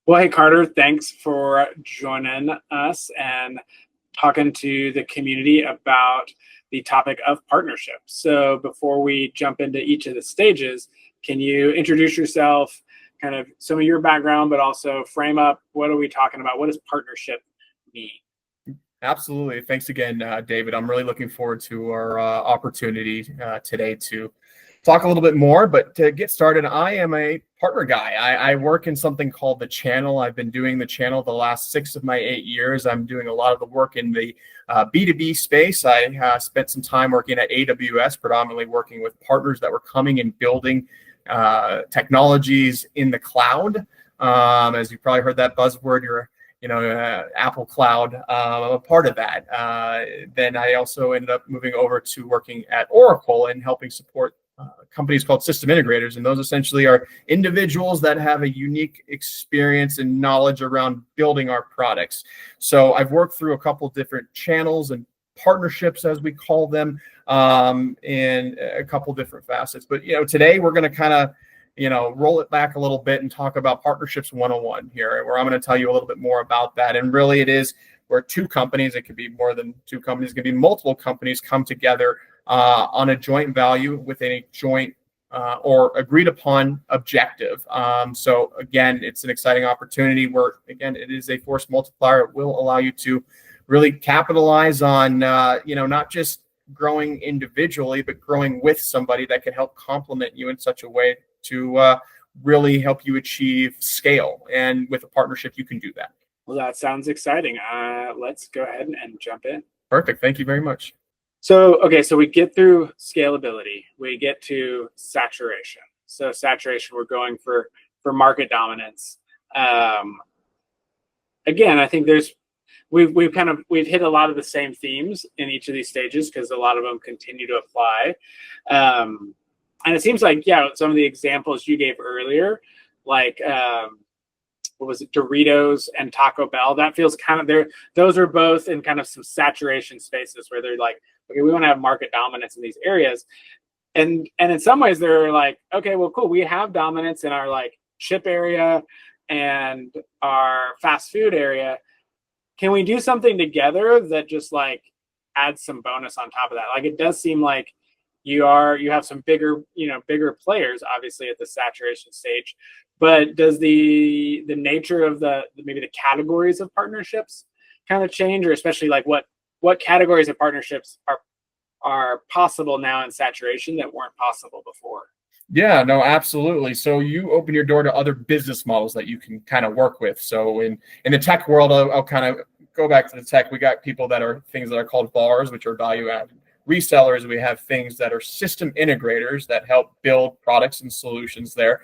Well, hey, Carter, thanks for joining us and talking to the community about the topic of partnerships. So before we jump into each of the stages, can you introduce yourself, kind of some of your background, but also frame up what are we talking about? What does partnership mean? Absolutely. Thanks again, David. I'm really looking forward to our opportunity today to talk a little bit more. But to get started, I am a partner guy. I work in something called the channel. I've been doing the channel the last 6 of my 8 years. I'm doing a lot of the work in the B2B space. I spent some time working at AWS, predominantly working with partners that were coming and building technologies in the cloud. As you probably heard that buzzword, Apple Cloud, I'm a part of that. Then I also ended up moving over to working at Oracle and helping support companies called system integrators. And those essentially are individuals that have a unique experience and knowledge around building our products. So I've worked through a couple different channels and partnerships, as we call them, in a couple different facets. But, today we're going to kind of roll it back a little bit and talk about partnerships 101 here, where I'm going to tell you a little bit more about that. And really it is where two companies, it could be more than two companies, it could be multiple companies come together on a joint value with a joint or agreed upon objective. So again, it's an exciting opportunity where, again, it is a force multiplier. It will allow you to really capitalize on, not just growing individually, but growing with somebody that can help complement you in such a way to really help you achieve scale. And with a partnership, you can do that. Well, that sounds exciting. Let's go ahead and jump in. Perfect. Thank you very much. So we get through scalability, we get to saturation. So saturation, we're going for market dominance. Again, I think we've hit a lot of the same themes in each of these stages because a lot of them continue to apply. And it seems like, some of the examples you gave earlier, like, what was it, Doritos and Taco Bell, that feels kind of there. Those are both in kind of some saturation spaces where they're like, okay, we want to have market dominance in these areas. And in some ways they're like, okay, well, cool. We have dominance in our like chip area and our fast food area. Can we do something together that just like adds some bonus on top of that? Like, it does seem like you have some bigger players, obviously, at the saturation stage, but does the nature of maybe the categories of partnerships kind of change, or especially like what categories of partnerships are possible now in saturation that weren't possible before? Yeah, no, absolutely. So you open your door to other business models that you can kind of work with. So in the tech world, I'll kind of go back to the tech. We got people that are things that are called VARs, which are value added resellers. We have things that are system integrators that help build products and solutions there.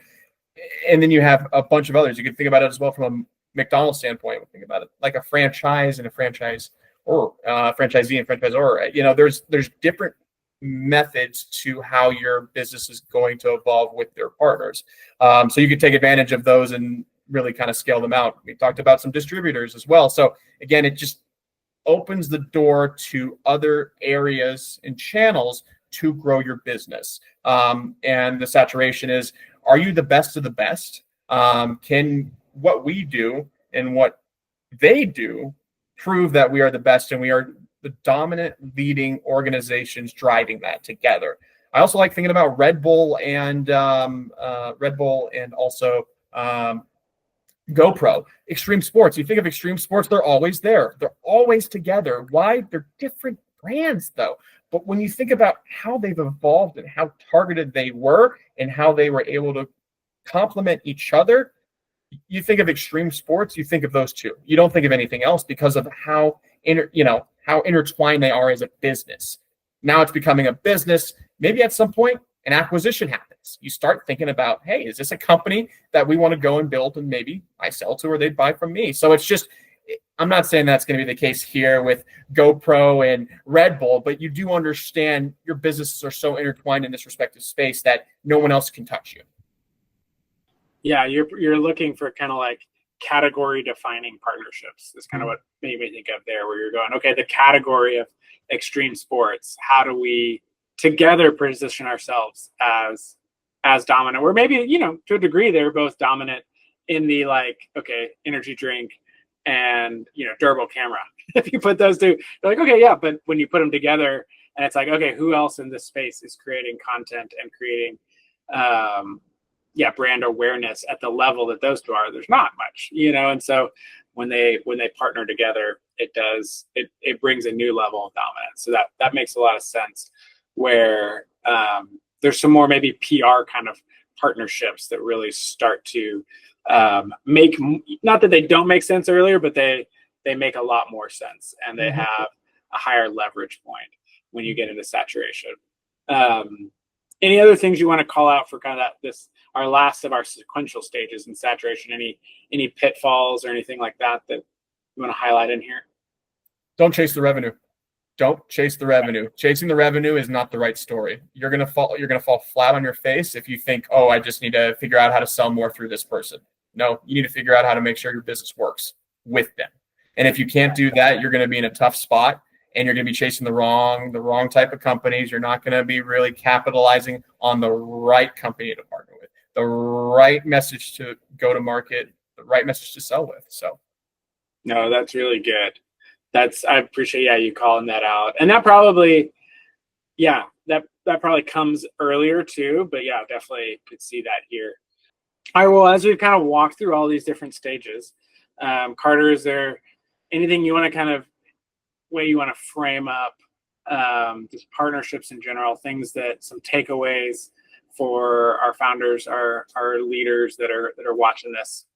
And then you have a bunch of others. You can think about it as well from a McDonald's standpoint. Think about it like a franchise and a franchise or franchisee and franchisor. There's different methods to how your business is going to evolve with their partners. So you can take advantage of those and really kind of scale them out. We talked about some distributors as well. So again, it just opens the door to other areas and channels to grow your business. And the saturation is, are you the best of the best? Can what we do and what they do prove that we are the best and we are the dominant leading organizations driving that together? I also like thinking about Red Bull and also GoPro, extreme sports. You think of extreme sports, they're always there. They're always together. Why? They're different brands though. But when you think about how they've evolved and how targeted they were and how they were able to complement each other, you think of extreme sports, you think of those two. You don't think of anything else because of how intertwined they are as a business. Now it's becoming a business. Maybe at some point an acquisition happens. You start thinking about, hey, is this a company that we want to go and build and maybe I sell to or they'd buy from me? So it's just, I'm not saying that's going to be the case here with GoPro and Red Bull, but you do understand your businesses are so intertwined in this respective space that no one else can touch you. Yeah, you're looking for kind of like category defining partnerships. That's kind of what made me think of there, where you're going, okay, the category of extreme sports, how do we together position ourselves as dominant? Where maybe, to a degree, they're both dominant in the like, okay, energy drink and, you know, durable camera. If you put those two, they're like, okay, yeah. But when you put them together and it's like, okay, who else in this space is creating content and creating, brand awareness at the level that those two are? There's not much, you know? And so when they partner together, it brings a new level of dominance. So that makes a lot of sense, where there's some more maybe PR kind of partnerships that really start to make, not that they don't make sense earlier, but they make a lot more sense, and they have a higher leverage point when you get into saturation. Any other things you want to call out for kind of our last of our sequential stages in saturation? Any pitfalls or anything like that you want to highlight in here? Don't chase the revenue. Don't chase the revenue. Chasing the revenue is not the right story. You're gonna fall flat on your face if you think, oh, I just need to figure out how to sell more through this person. No, you need to figure out how to make sure your business works with them. And if you can't do that, you're going to be in a tough spot, and you're going to be chasing the wrong type of companies. You're not going to be really capitalizing on the right company to partner with, the right message to go to market, the right message to sell with. So, no, that's really good. I appreciate you calling that out. And that probably, that probably comes earlier too. But yeah, definitely could see that here. All right. Well, as we've kind of walked through all these different stages, Carter, is there anything you want to kind of way you want to frame up just partnerships in general, things some takeaways for our founders, our leaders that are watching this?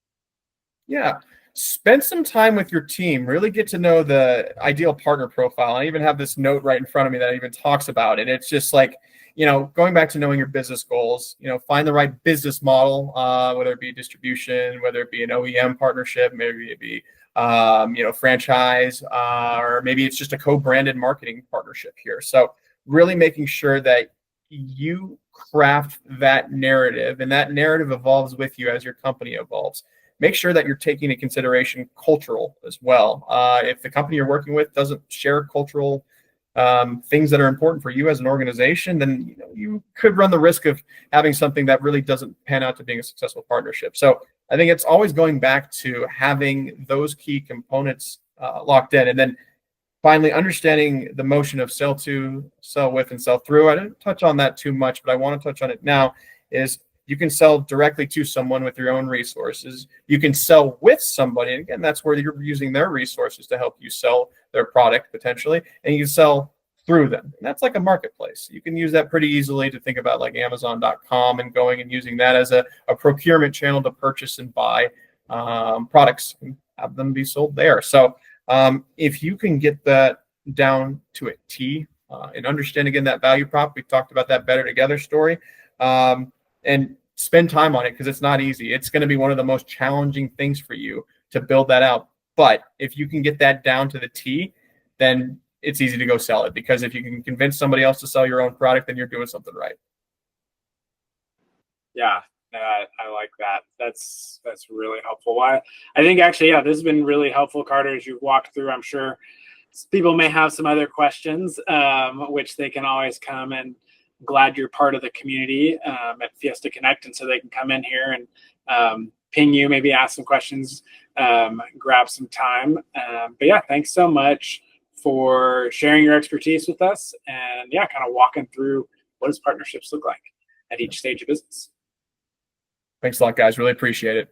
Yeah. Spend some time with your team. Really get to know the ideal partner profile. I even have this note right in front of me that even talks about it. It's just like, going back to knowing your business goals, find the right business model, whether it be distribution, whether it be an OEM partnership, maybe it be, franchise, or maybe it's just a co-branded marketing partnership here. So really making sure that you craft that narrative, and that narrative evolves with you as your company evolves. Make sure that you're taking into consideration cultural as well. If the company you're working with doesn't share cultural things that are important for you as an organization, then you could run the risk of having something that really doesn't pan out to being a successful partnership. So I think it's always going back to having those key components locked in, and then finally understanding the motion of sell to, sell with, and sell through. I didn't touch on that too much, but I want to touch on it now. Is you can sell directly to someone with your own resources. You can sell with somebody. And again, that's where you're using their resources to help you sell their product potentially. And you can sell through them. And that's like a marketplace. You can use that pretty easily to think about like Amazon.com and going and using that as a procurement channel to purchase and buy products and have them be sold there. So if you can get that down to a T and understand, again, that value prop, we talked about that better together story, and spend time on it, because it's not easy. It's going to be one of the most challenging things for you to build that out. But if you can get that down to the T, then it's easy to go sell it, because if you can convince somebody else to sell your own product, then you're doing something right. Yeah, I like that. That's really helpful. I think actually, this has been really helpful, Carter, as you've walked through. I'm sure people may have some other questions, which they can always come and glad you're part of the community at Fiesta Connect, and so they can come in here and ping you, maybe ask some questions, grab some time. But yeah, thanks so much for sharing your expertise with us, and kind of walking through what does partnerships look like at each stage of business. Thanks a lot, guys. Really appreciate it.